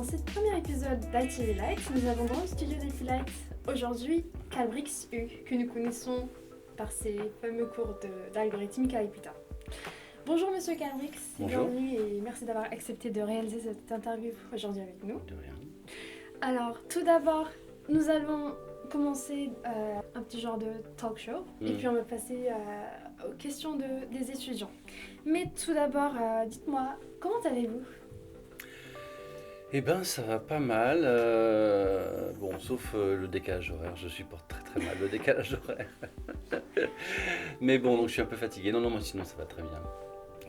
ce premier épisode d'ITV Light, nous avons dans le studio d'ITV Light aujourd'hui Calbrix U, que nous connaissons par ses fameux cours d'algorithmique à Epita. Bonjour Monsieur Calbrix, bienvenue et merci d'avoir accepté de réaliser cette interview aujourd'hui avec nous. De rien. Alors tout d'abord, nous allons commencer un petit genre de talk show et puis on va passer aux questions des étudiants. Mais tout d'abord, dites-moi, comment allez-vous ? Eh ben, ça va pas mal. Bon, sauf le décalage horaire. Je supporte très très mal le décalage horaire. Mais bon, donc je suis un peu fatigué. Non, moi sinon ça va très bien.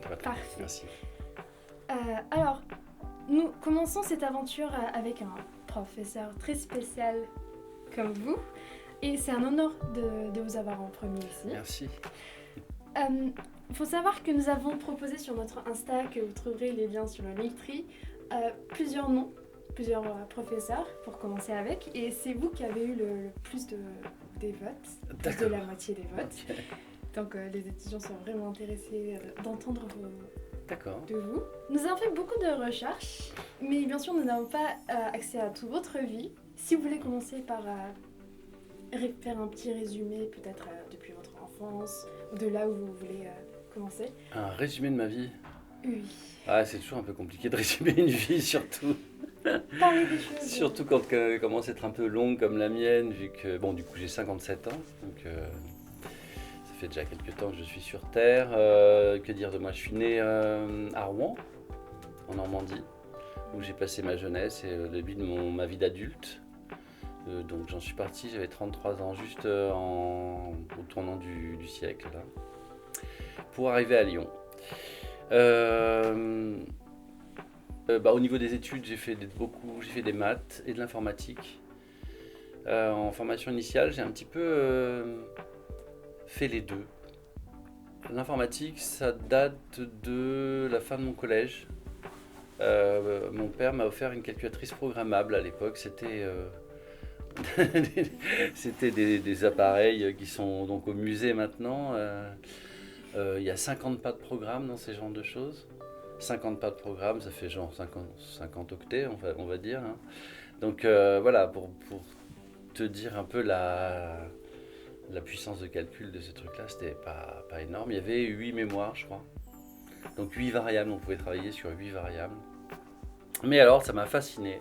Ça va très bien. Merci. Alors, nous commençons cette aventure avec un professeur très spécial comme vous. Et c'est un honneur de vous avoir en premier ici. Merci. Il faut savoir que nous avons proposé sur notre Insta, que vous trouverez les liens sur le Linktree, plusieurs noms, plusieurs professeurs pour commencer avec. Et c'est vous qui avez eu le plus des votes, plus de la moitié des votes. Okay. Donc les étudiants sont vraiment intéressés d'entendre de vous. Nous avons fait beaucoup de recherches, mais bien sûr nous n'avons pas accès à toute votre vie. Si vous voulez commencer par faire un petit résumé, peut-être depuis votre enfance, ou de là où vous voulez commencer. Un résumé de ma vie ? Oui. Ah, c'est toujours un peu compliqué de résumer une vie, surtout. Parler des choses. Surtout quand elle commence à être un peu longue comme la mienne, vu que, bon, du coup, j'ai 57 ans, donc ça fait déjà quelques temps que je suis sur Terre. Que dire de moi ? Je suis né à Rouen, en Normandie, où j'ai passé ma jeunesse et le début de ma vie d'adulte. Donc j'en suis parti, j'avais 33 ans, juste au tournant du siècle, là, pour arriver à Lyon. Au niveau des études, j'ai fait des maths et de l'informatique. En formation initiale, j'ai un petit peu fait les deux. L'informatique, ça date de la fin de mon collège. Mon père m'a offert une calculatrice programmable à l'époque. C'était des appareils qui sont donc au musée maintenant. Il y a 50 pas de programme dans ces genres de choses. 50 pas de programme, ça fait genre 50 octets, on va dire. Hein. Donc voilà, pour te dire un peu la puissance de calcul de ce truc-là, c'était pas énorme. Il y avait 8 mémoires, je crois. Donc 8 variables, on pouvait travailler sur 8 variables. Mais alors, ça m'a fasciné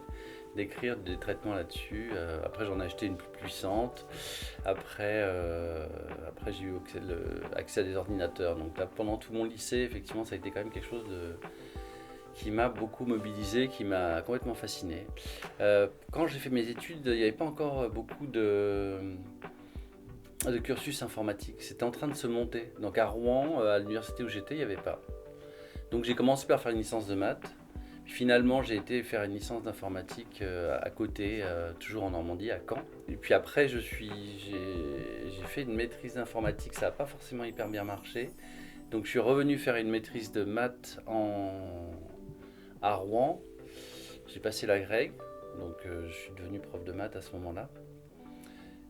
d'écrire des traitements là-dessus. Après, j'en ai acheté une plus puissante. Après j'ai eu accès à des ordinateurs. Donc là, pendant tout mon lycée, effectivement, ça a été quand même quelque chose qui m'a beaucoup mobilisé, qui m'a complètement fasciné. Quand j'ai fait mes études, il n'y avait pas encore beaucoup de cursus informatique. C'était en train de se monter. Donc à Rouen, à l'université où j'étais, il n'y avait pas. Donc j'ai commencé par faire une licence de maths. Finalement, j'ai été faire une licence d'informatique à côté, toujours en Normandie, à Caen. Et puis après, j'ai fait une maîtrise d'informatique. Ça n'a pas forcément hyper bien marché. Donc je suis revenu faire une maîtrise de maths à Rouen. J'ai passé la Greg, donc je suis devenu prof de maths à ce moment-là.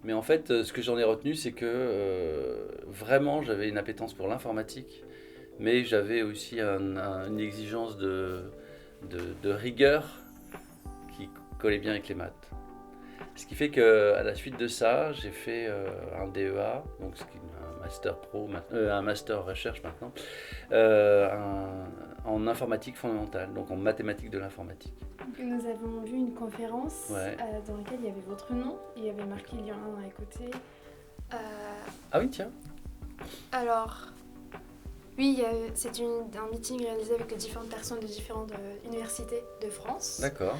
Mais en fait, ce que j'en ai retenu, c'est que vraiment, j'avais une appétence pour l'informatique. Mais j'avais aussi une exigence de rigueur qui collait bien avec les maths. Ce qui fait qu'à la suite de ça, j'ai fait un DEA, donc un master pro, un master recherche maintenant, en informatique fondamentale, donc en mathématiques de l'informatique. Nous avons vu une conférence dans laquelle il y avait votre nom, il y avait marqué Lyon 1 à côté. Ah oui, tiens. Alors... Oui, c'est un meeting réalisé avec les différentes personnes de différentes universités de France. D'accord.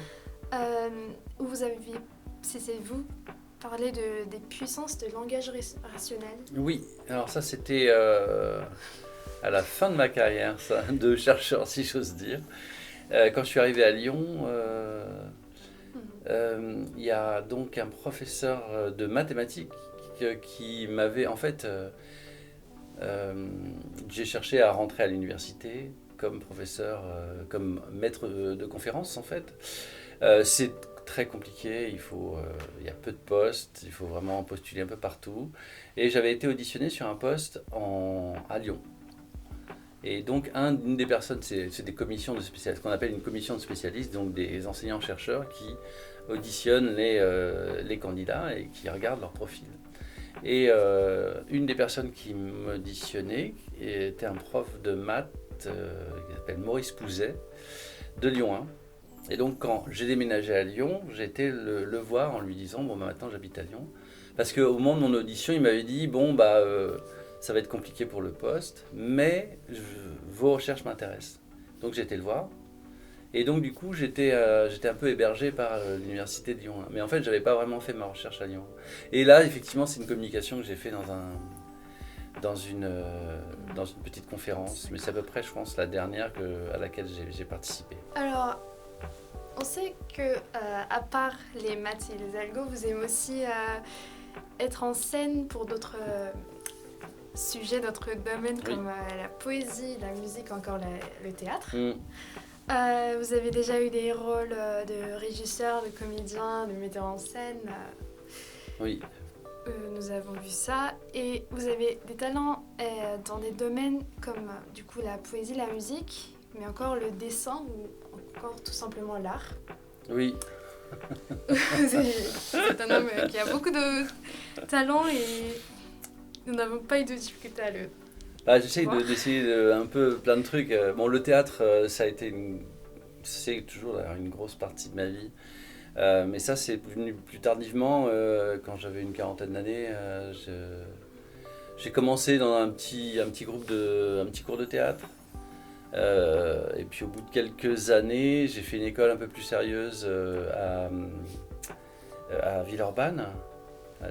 Où vous avez, c'est vous, parlé des puissances de langage rationnel. Oui, alors ça c'était à la fin de ma carrière, ça, de chercheur si j'ose dire. Quand je suis arrivé à Lyon, il y a donc un professeur de mathématiques qui m'avait en fait... j'ai cherché à rentrer à l'université comme professeur, comme maître de conférence en fait. C'est très compliqué, il y a peu de postes, il faut vraiment postuler un peu partout. Et j'avais été auditionné sur un poste à Lyon. Et donc, une des personnes, c'est des commissions de spécialistes, ce qu'on appelle une commission de spécialistes, donc des enseignants-chercheurs qui auditionnent les candidats et qui regardent leur profil. Et une des personnes qui m'auditionnait était un prof de maths qui s'appelle Maurice Pouzet, de Lyon 1. Et donc, quand j'ai déménagé à Lyon, j'ai été le voir en lui disant, bon, bah, maintenant j'habite à Lyon. Parce qu'au moment de mon audition, il m'avait dit, bon, bah, ça va être compliqué pour le poste, mais vos recherches m'intéressent. Donc j'ai été le voir. Et donc du coup, j'étais un peu hébergé par l'université de Lyon 1. Mais en fait, j'avais pas vraiment fait ma recherche à Lyon 1. Et là, effectivement, c'est une communication que j'ai fait dans une petite conférence. Mais c'est à peu près, je pense, la dernière à laquelle j'ai participé. Alors, on sait que à part les maths et les algos, vous aimez aussi être en scène pour d'autres sujets, d'autres domaines comme la poésie, la musique, encore le théâtre. Vous avez déjà eu des rôles de régisseur, de comédien, de metteur en scène. Oui. Nous avons vu ça. Et vous avez des talents dans des domaines comme du coup la poésie, la musique, mais encore le dessin ou encore tout simplement l'art. Oui. C'est un homme qui a beaucoup de talent et nous n'avons pas eu de difficulté à le... J'essaye d'essayer un peu plein de trucs. Bon, le théâtre, ça a été c'est toujours une grosse partie de ma vie. Mais ça, c'est venu plus tardivement, quand j'avais une quarantaine d'années. J'ai commencé dans un petit cours de théâtre. Et puis au bout de quelques années, j'ai fait une école un peu plus sérieuse à Villeurbanne, à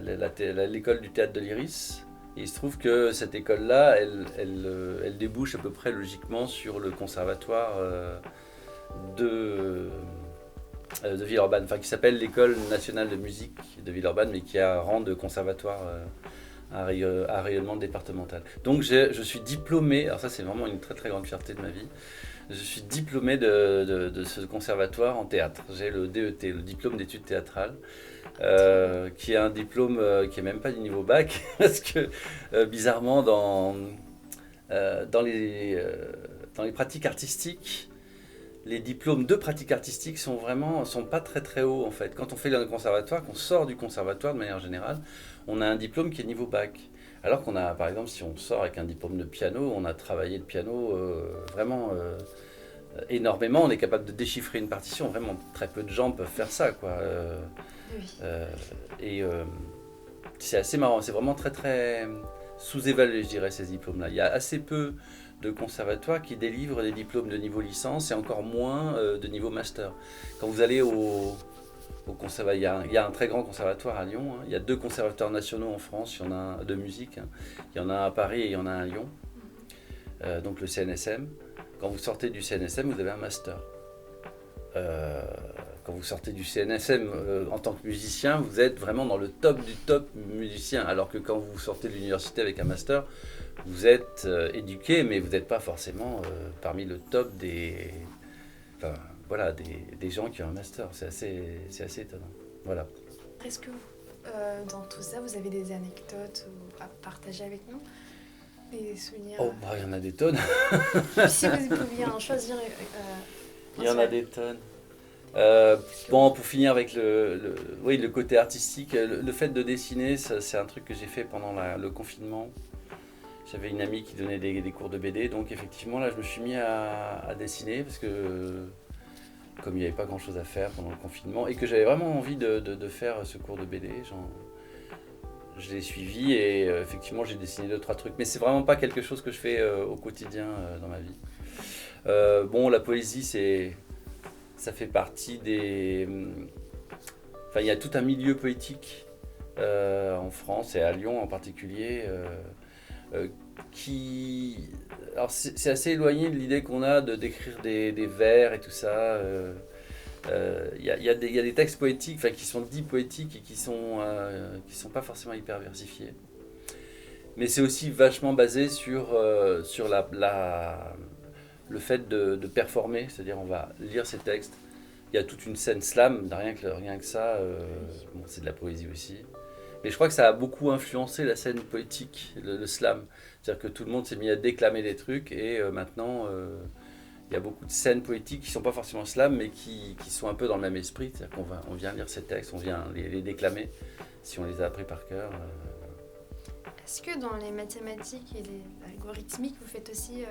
l'école du théâtre de l'Iris. Et il se trouve que cette école-là, elle débouche à peu près logiquement sur le conservatoire de Villeurbanne, enfin qui s'appelle l'École nationale de musique de Villeurbanne, mais qui a rang de conservatoire à rayonnement départemental. Donc je suis diplômé, alors ça c'est vraiment une très très grande fierté de ma vie, je suis diplômé de ce conservatoire en théâtre. J'ai le DET, le diplôme d'études théâtrales. Qui est un diplôme qui est même pas du niveau bac, parce que bizarrement dans les pratiques artistiques, les diplômes de pratiques artistiques sont pas très très hauts en fait. Quand on fait le conservatoire, qu'on sort du conservatoire de manière générale, on a un diplôme qui est niveau bac. Alors qu'on a, par exemple, si on sort avec un diplôme de piano, on a travaillé le piano vraiment énormément, on est capable de déchiffrer une partition, vraiment très peu de gens peuvent faire ça, quoi. C'est assez marrant, c'est vraiment très très sous-évalué, je dirais, ces diplômes-là. Il y a assez peu de conservatoires qui délivrent des diplômes de niveau licence et encore moins de niveau master. Quand vous allez au conservatoire, il y a un très grand conservatoire à Lyon, hein. Il y a 2 conservatoires nationaux en France, il y en a un de musique, hein. Il y en a un à Paris et il y en a un à Lyon, donc le CNSM. Quand vous sortez du CNSM, vous avez un master. Quand vous sortez du CNSM en tant que musicien, vous êtes vraiment dans le top du top musicien. Alors que quand vous sortez de l'université avec un master, vous êtes éduqué, mais vous n'êtes pas forcément parmi le top des gens qui ont un master. C'est assez étonnant. Voilà. Est-ce que dans tout ça, vous avez des anecdotes à partager avec nous? Des souvenirs? Oh, il y en a des tonnes. Si vous pouviez en choisir... il y en a des tonnes. Bon, pour finir avec le côté artistique, le fait de dessiner, c'est un truc que j'ai fait pendant le confinement. J'avais une amie qui donnait des cours de BD, donc effectivement là je me suis mis à dessiner parce que comme il n'y avait pas grand chose à faire pendant le confinement et que j'avais vraiment envie de faire ce cours de BD, je l'ai suivi et effectivement j'ai dessiné 2-3 trucs, mais c'est vraiment pas quelque chose que je fais au quotidien dans ma vie. Bon, la poésie ça fait partie Enfin, il y a tout un milieu poétique en France et à Lyon en particulier Alors c'est assez éloigné de l'idée qu'on a d'écrire des vers et tout ça. Il y a des textes poétiques, enfin, qui sont dits poétiques et qui sont pas forcément hyper versifiés. Mais c'est aussi vachement basé sur le fait de performer, c'est-à-dire on va lire ces textes. Il y a toute une scène slam, rien que ça, bon, c'est de la poésie aussi. Et je crois que ça a beaucoup influencé la scène poétique, le slam. C'est-à-dire que tout le monde s'est mis à déclamer des trucs et maintenant il y a beaucoup de scènes poétiques qui ne sont pas forcément slam mais qui sont un peu dans le même esprit. C'est-à-dire qu'on vient lire ces textes, on vient les déclamer si on les a appris par cœur. Est-ce que dans les mathématiques et l'algorithmique, vous faites aussi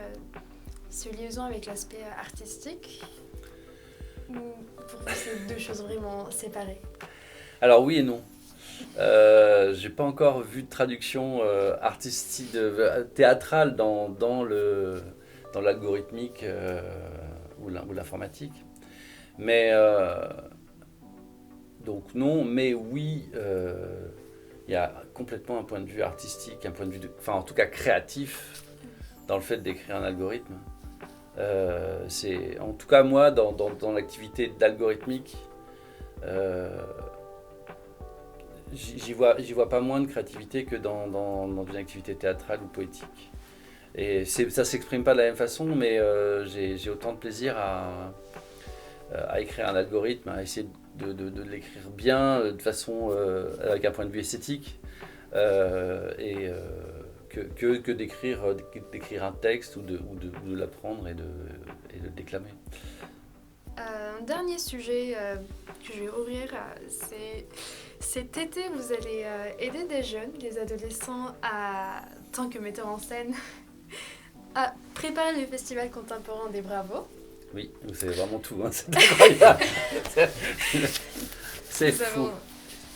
ce liaison avec l'aspect artistique? Ou pour vous, c'est deux choses vraiment séparées? Alors oui et non. J'ai pas encore vu de traduction artistique, théâtrale dans l'algorithmique ou l'informatique. Mais donc non, mais oui, il y a complètement un point de vue artistique, un point de vue, enfin en tout cas créatif, dans le fait d'écrire un algorithme. C'est, en tout cas moi, dans l'activité d'algorithmique, j'y vois pas moins de créativité que dans une activité théâtrale ou poétique. Et ça s'exprime pas de la même façon, mais j'ai autant de plaisir à écrire un algorithme, à essayer de l'écrire bien, de façon avec un point de vue esthétique, que d'écrire un texte ou de l'apprendre et de le déclamer. Un dernier sujet que je vais ouvrir, c'est cet été, vous allez aider des jeunes, des adolescents, tant que metteur en scène, à préparer le festival contemporain des Bravos. Oui, vous savez vraiment tout, hein, c'est incroyable. C'est fou. Nous avons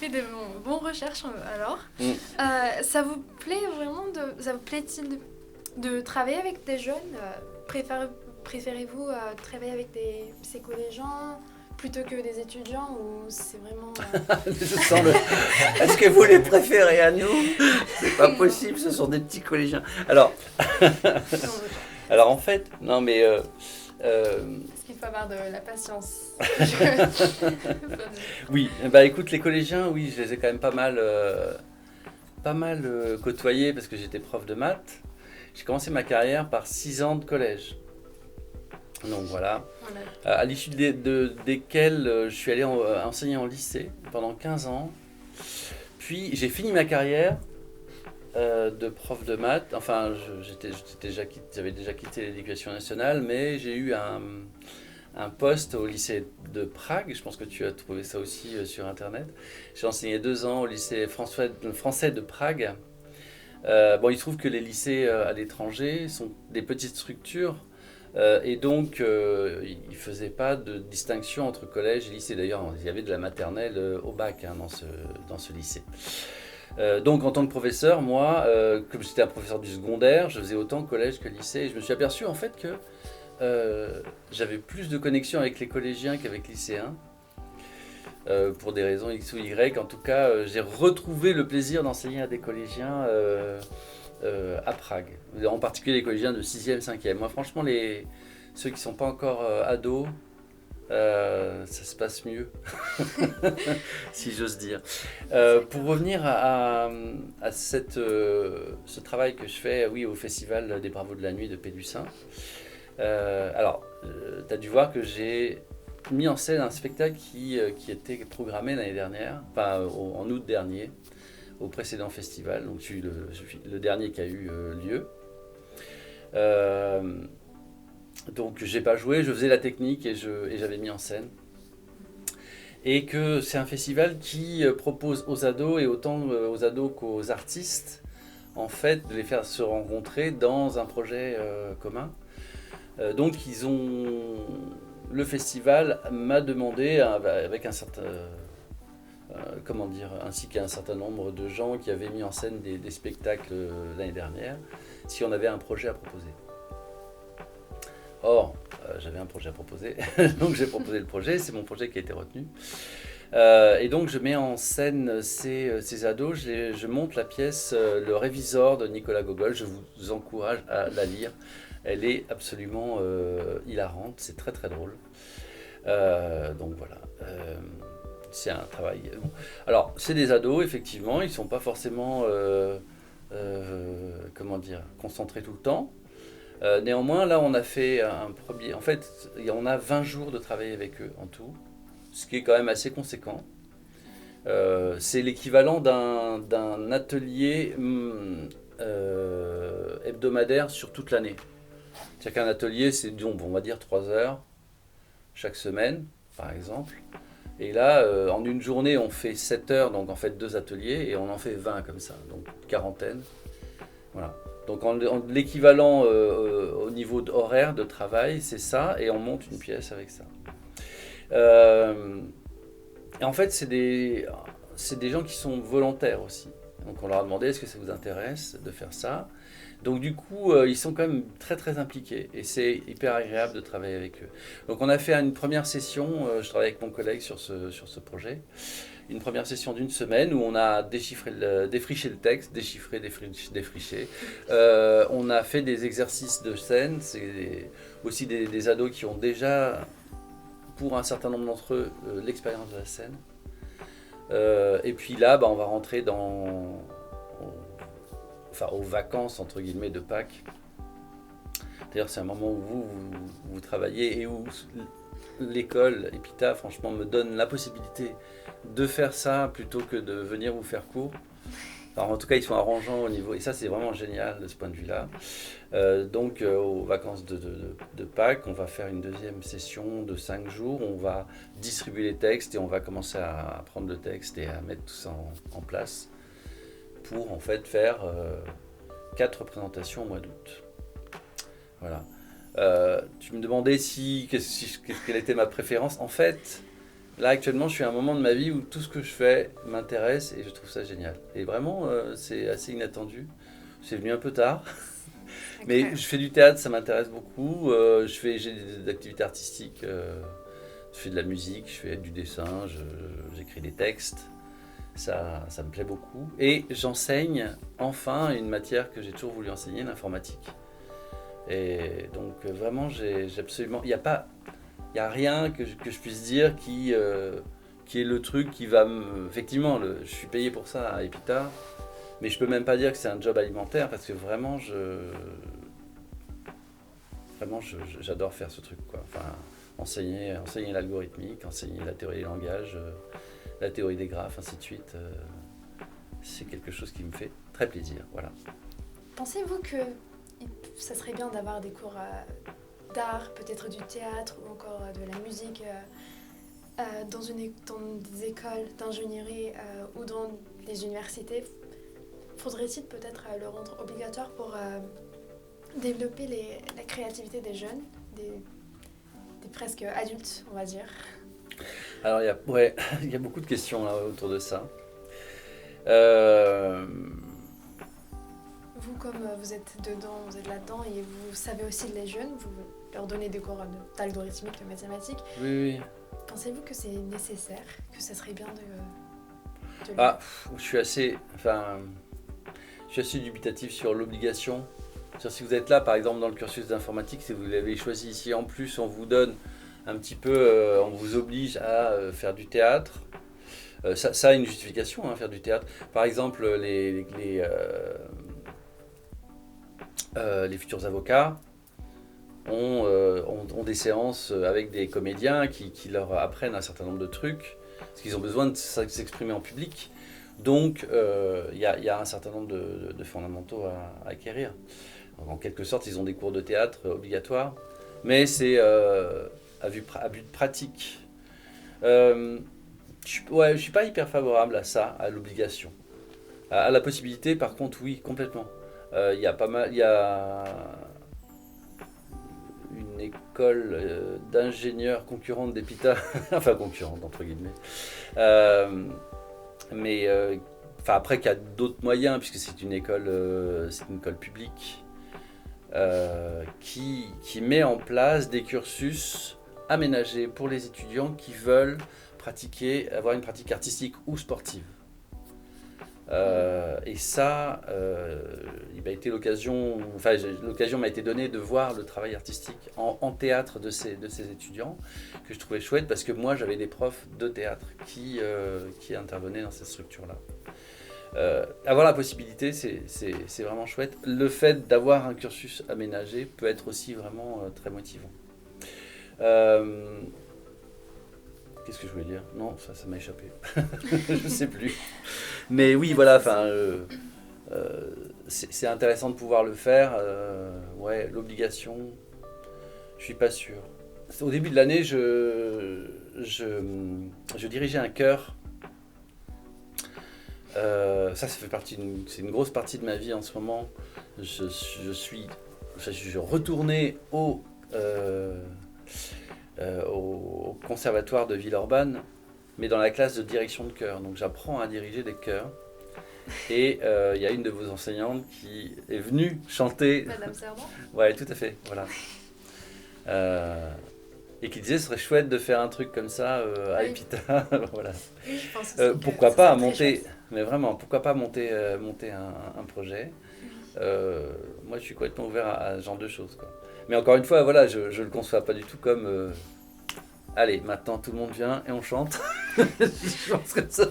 fait de bonnes recherches alors. Ça vous plaît vraiment ça vous plaît-il de travailler avec des jeunes? Préférez-vous travailler avec ces collégiens plutôt que des étudiants ou c'est vraiment... Je sens Est-ce que vous les préférez à nous? C'est pas possible, ce sont des petits collégiens. Alors en fait, non mais... Est-ce qu'il faut avoir de la patience? Oui, bah écoute, les collégiens, oui, je les ai quand même pas mal côtoyés parce que j'étais prof de maths. J'ai commencé ma carrière par 6 ans de collège. Donc voilà, à l'issue desquels je suis allé enseigner en lycée pendant 15 ans. Puis j'ai fini ma carrière de prof de maths. Enfin, j'avais déjà quitté l'éducation nationale, mais j'ai eu un poste au lycée de Prague. Je pense que tu as trouvé ça aussi sur Internet. J'ai enseigné 2 ans au lycée français de Prague. Il se trouve que les lycées à l'étranger sont des petites structures. Et donc, il ne faisait pas de distinction entre collège et lycée. D'ailleurs, il y avait de la maternelle au bac dans ce lycée. Donc, en tant que professeur, moi, comme j'étais un professeur du secondaire, je faisais autant collège que lycée. Et je me suis aperçu en fait que j'avais plus de connexion avec les collégiens qu'avec les lycéens. Pour des raisons X ou Y. En tout cas, j'ai retrouvé le plaisir d'enseigner à des collégiens à Prague. En particulier les collégiens de 6e, 5e. Moi, franchement, ceux qui ne sont pas encore ados, ça se passe mieux, si j'ose dire. Pour revenir à ce travail que je fais au Festival des Bravos de la Nuit de Pélussin. Alors, tu as dû voir que j'ai mis en scène un spectacle qui était programmé l'année dernière, enfin en août dernier, au précédent festival, donc le dernier qui a eu lieu. Donc j'ai pas joué, je faisais la technique et j'avais mis en scène. Et que c'est un festival qui propose aux ados, et autant aux ados qu'aux artistes, en fait, de les faire se rencontrer dans un projet commun. Donc le festival m'a demandé, avec un certain... ainsi qu'un certain nombre de gens qui avaient mis en scène des spectacles l'année dernière, si on avait un projet à proposer. Or, j'avais un projet à proposer, donc j'ai proposé le projet, c'est mon projet qui a été retenu. Et donc je mets en scène ces ados, je monte la pièce Le Révisor de Nicolas Gogol, je vous encourage à la lire, elle est absolument hilarante, c'est très très drôle. Donc voilà. C'est un travail. Alors, c'est des ados, effectivement, ils ne sont pas forcément concentrés tout le temps. Néanmoins, là, on a fait un premier. En fait, on a 20 jours de travail avec eux en tout, ce qui est quand même assez conséquent. C'est l'équivalent d'un atelier hebdomadaire sur toute l'année. C'est-à-dire qu'un atelier, c'est donc, on va dire 3 heures chaque semaine, par exemple. Et là, en une journée, on fait 7 heures, donc en fait 2 ateliers, et on en fait 20 comme ça, donc quarantaine. Voilà. Donc l'équivalent au niveau horaire de travail, c'est ça, et on monte une pièce avec ça. Et en fait, c'est des gens qui sont volontaires aussi. Donc on leur a demandé est-ce que ça vous intéresse de faire ça. Donc du coup, ils sont quand même très très impliqués et c'est hyper agréable de travailler avec eux. Donc on a fait une première session, je travaille avec mon collègue sur ce projet, une première session d'une semaine où on a défriché le texte, défriché. On a fait des exercices de scène, c'est aussi des ados qui ont déjà, pour un certain nombre d'entre eux, l'expérience de la scène. Et puis là, on va rentrer aux vacances entre guillemets de Pâques. D'ailleurs, c'est un moment où vous travaillez et où l'école EPITA, franchement, me donne la possibilité de faire ça plutôt que de venir vous faire cours. Alors, en tout cas, ils sont arrangeants au niveau, et ça, c'est vraiment génial de ce point de vue-là. Donc, aux vacances de Pâques, on va faire une deuxième session de 5 jours. On va distribuer les textes et on va commencer à prendre le texte et à mettre tout ça en place pour en fait faire 4 représentations au mois d'août. Voilà. Tu me demandais quelle était ma préférence. En fait, là actuellement, je suis à un moment de ma vie où tout ce que je fais m'intéresse et je trouve ça génial. Et vraiment, c'est assez inattendu. C'est venu un peu tard. Mais je fais du théâtre, ça m'intéresse beaucoup. J'ai des activités artistiques. Je fais de la musique, je fais du dessin, j'écris des textes. Ça me plaît beaucoup. Et j'enseigne enfin une matière que j'ai toujours voulu enseigner, l'informatique. Et donc vraiment, j'ai absolument... Il n'y a rien que je puisse dire qui est le truc qui va me... Effectivement, je suis payé pour ça à EPITA, mais je peux même pas dire que c'est un job alimentaire parce que vraiment, j'adore faire ce truc, quoi. Enfin, enseigner l'algorithmique, enseigner la théorie des langages, la théorie des graphes, ainsi de suite. C'est quelque chose qui me fait très plaisir, voilà. Pensez-vous que ça serait bien d'avoir des cours d'art, peut-être du théâtre ou encore de la musique dans des écoles d'ingénierie ou dans les universités? Faudrait-il peut-être le rendre obligatoire pour développer la créativité des jeunes, des presque adultes, on va dire? Alors, il y a beaucoup de questions là, autour de ça. Vous, comme vous êtes dedans, vous êtes là-dedans et vous savez aussi les jeunes, vous leur donnez des cours d'algorithmique, de mathématiques. Oui. Pensez-vous que c'est nécessaire, que ça serait bien de je suis assez dubitatif sur l'obligation. C'est-à-dire, si vous êtes là, par exemple, dans le cursus d'informatique, si vous l'avez choisi ici, en plus, on vous donne un petit peu, on vous oblige à faire du théâtre. Ça a une justification, faire du théâtre. Par exemple, les futurs avocats ont des séances avec des comédiens qui leur apprennent un certain nombre de trucs, parce qu'ils ont besoin de s'exprimer en public. Donc, il y a un certain nombre de fondamentaux à acquérir. Donc, en quelque sorte, ils ont des cours de théâtre obligatoires, mais c'est à but de pratique. Je suis pas hyper favorable à ça, à l'obligation. À la possibilité, par contre, oui, complètement. Il y a une école d'ingénieurs concurrente d'EPITA, enfin concurrente entre guillemets, mais après qu'il y a d'autres moyens, puisque c'est une école publique qui met en place des cursus aménagés pour les étudiants qui veulent avoir une pratique artistique ou sportive. Et ça, l'occasion m'a été donnée de voir le travail artistique en théâtre de ces étudiants, que je trouvais chouette, parce que moi j'avais des profs de théâtre qui intervenaient dans cette structure-là. Avoir la possibilité, c'est vraiment chouette. Le fait d'avoir un cursus aménagé peut être aussi vraiment très motivant. qu'est-ce que je voulais dire? Non, ça m'a échappé. Je sais plus. Mais oui, voilà, enfin, c'est intéressant de pouvoir le faire. Ouais, l'obligation, je suis pas sûr. Au début de l'année, je dirigeais un chœur. Ça fait partie, c'est une grosse partie de ma vie en ce moment. Je retournais au conservatoire de Villeurbanne, mais dans la classe de direction de chœur. Donc j'apprends à diriger des chœurs. Et il y a une de vos enseignantes qui est venue chanter. Madame Servan. Ouais, tout à fait, voilà. Et qui disait ce serait chouette de faire un truc comme ça à Épita. Voilà. Oui, je pense aussi pourquoi pas monter, mais vraiment, pourquoi pas monter un projet. Moi, je suis complètement ouvert à ce genre de choses, quoi. Mais encore une fois, voilà, je le conçois pas du tout comme allez, maintenant tout le monde vient et on chante. Je pense que ça,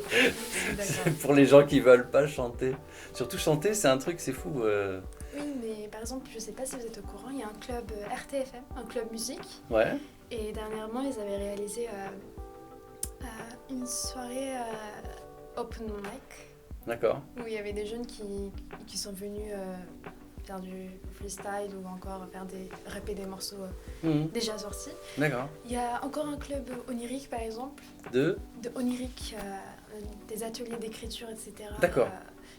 c'est pour les gens qui veulent pas chanter. Surtout chanter, c'est un truc, c'est fou. Oui, mais par exemple, je sais pas si vous êtes au courant, il y a un club RTFM, un club musique. Ouais. Et dernièrement, ils avaient réalisé une soirée open mic. D'accord. Où il y avait des jeunes qui sont venus faire du freestyle ou encore répéter des morceaux déjà sortis. D'accord. Il y a encore un club onirique par exemple. De onirique, des ateliers d'écriture, etc. D'accord.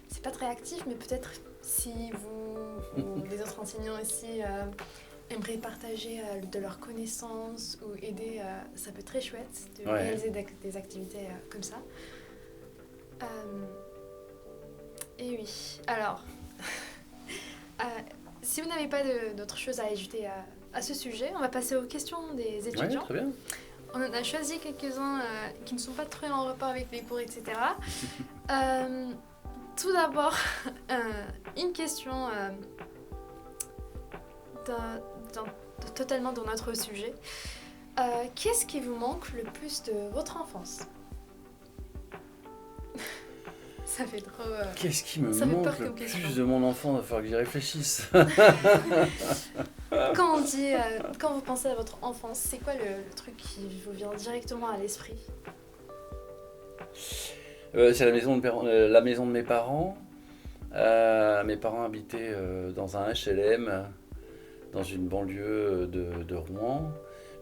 C'est pas très actif, mais peut-être si vous ou les autres enseignants ici aimeraient partager de leurs connaissances ou aider, ça peut être très chouette de réaliser des activités comme ça. Et oui, alors, si vous n'avez pas d'autres choses à ajouter à ce sujet, on va passer aux questions des étudiants. Ouais, très bien. On en a choisi quelques-uns qui ne sont pas très en rapport avec les cours, etc. Tout d'abord, une question totalement dans notre sujet. Qu'est-ce qui vous manque le plus de votre enfance ? Ça fait trop... Qu'est-ce qui me manque le plus de mon enfant ? Il va falloir que j'y réfléchisse. Quand vous pensez à votre enfance, c'est quoi le truc qui vous vient directement à l'esprit ? C'est la maison de mes parents. Mes parents habitaient dans un HLM, dans une banlieue de Rouen.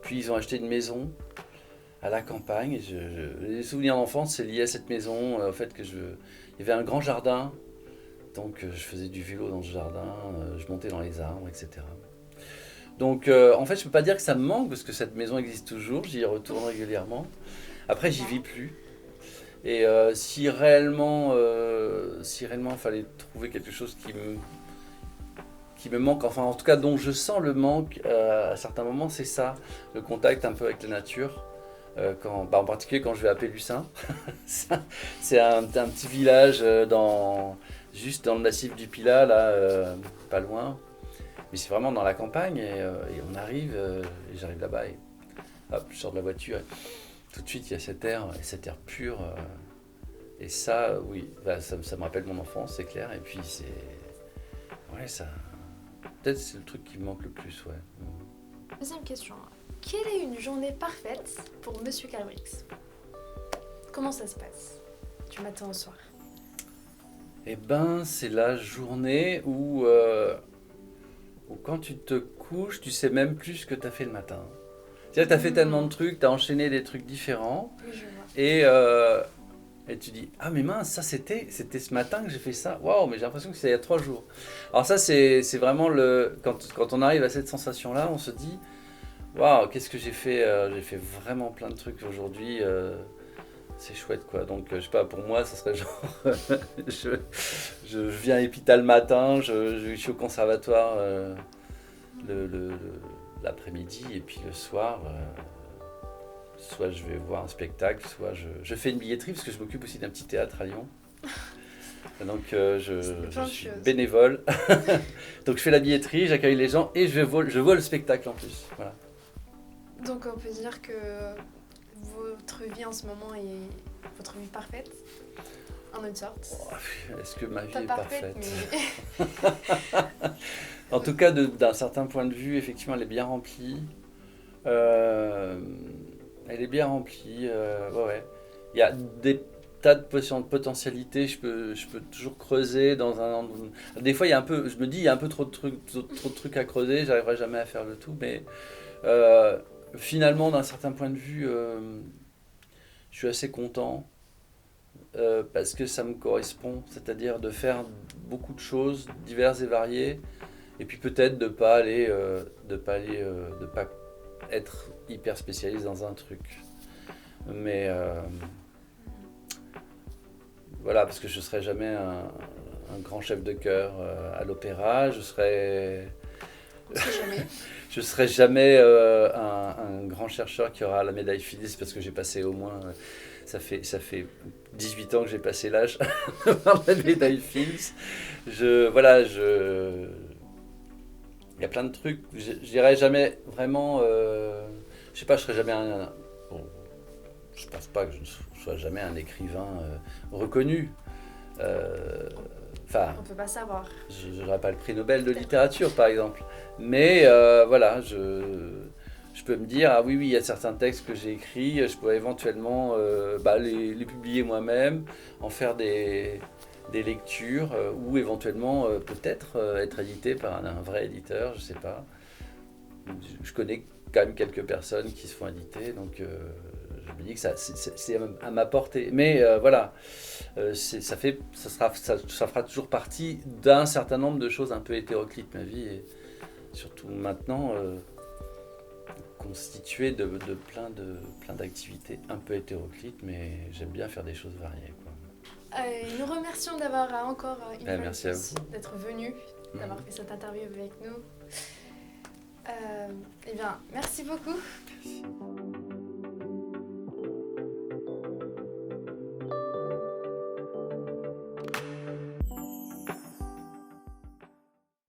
Puis ils ont acheté une maison à la campagne. Les souvenirs d'enfance, c'est lié à cette maison, au fait que il y avait un grand jardin, donc je faisais du vélo dans ce jardin, je montais dans les arbres, etc. Donc en fait, je peux pas dire que ça me manque, parce que cette maison existe toujours, j'y retourne régulièrement. Après, j'y vis plus. Et si réellement il fallait trouver quelque chose qui me manque, enfin en tout cas dont je sens le manque à certains moments, c'est ça, le contact un peu avec la nature. En particulier quand je vais à Pélussin. C'est un petit village juste dans le massif du Pilat, là, pas loin. Mais c'est vraiment dans la campagne et on arrive, et j'arrive là-bas et hop, je sors de la voiture. Et tout de suite, il y a cet air pur. Et ça, oui, ça me rappelle mon enfance, c'est clair. Et puis, peut-être c'est le truc qui me manque le plus, ouais. Deuxième question. Quelle est une journée parfaite pour Monsieur Calbrix ? Comment ça se passe du matin au soir ? Eh ben, c'est la journée où quand tu te couches, tu sais même plus ce que tu as fait le matin. C'est-à-dire que tu as fait tellement de trucs, tu as enchaîné des trucs différents. Oui, je vois. Et tu dis, ah mais mince, ça c'était ce matin que j'ai fait ça. Waouh, mais j'ai l'impression que c'est il y a 3 jours. Alors ça, c'est vraiment quand on arrive à cette sensation-là, on se dit, waouh, qu'est-ce que j'ai fait ? J'ai fait vraiment plein de trucs aujourd'hui. C'est chouette, quoi. Donc, je sais pas, pour moi, ça serait genre, je viens à Épita le matin, je suis au conservatoire l'après-midi, et puis le soir, soit je vais voir un spectacle, soit je fais une billetterie, parce que je m'occupe aussi d'un petit théâtre à Lyon. Donc je suis bénévole. Donc je fais la billetterie, j'accueille les gens et je vois le spectacle en plus. Voilà. Donc on peut dire que votre vie en ce moment est votre vie parfaite, en une sorte. Oh, est-ce que ma vie pas est parfaite, mais... En tout cas, d'un certain point de vue, effectivement, elle est bien remplie. Elle est bien remplie. Ouais, ouais. Il y a des tas de potentialités. Je peux toujours creuser dans un. Des fois, il y a un peu. Je me dis, il y a un peu trop de trucs à creuser. J'arriverai jamais à faire le tout. Mais finalement, d'un certain point de vue, je suis assez content parce que ça me correspond. C'est-à-dire de faire beaucoup de choses diverses et variées. Et puis peut-être de pas être hyper spécialiste dans un truc. Mais voilà, parce que je serai jamais un grand chef de chœur à l'opéra. Jamais. Je serai jamais un grand chercheur qui aura la médaille Fields parce que j'ai passé au moins. Ça fait 18 ans que j'ai passé l'âge d'avoir la médaille Fields. Il y a plein de trucs. Je dirais jamais vraiment. Je sais pas, je serai jamais un. Bon, je pense pas que je ne sois jamais un écrivain reconnu. Enfin, On peut pas savoir. je n'aurai pas le prix Nobel de littérature, par exemple. Mais voilà, je peux me dire, ah oui, oui, il y a certains textes que j'ai écrits, je pourrais éventuellement les publier moi-même, en faire des lectures, ou éventuellement peut-être être édité par un vrai éditeur, je sais pas. Je connais quand même quelques personnes qui se font éditer, donc je me dis que c'est à ma portée. Mais voilà, ça fera toujours partie d'un certain nombre de choses un peu hétéroclites, ma vie, et surtout maintenant constituée de plein d'activités un peu hétéroclites, mais j'aime bien faire des choses variées, quoi. Nous remercions d'avoir encore une fois merci à vous. d'être venu, d'avoir fait cette interview avec nous. Eh bien, merci beaucoup. Merci.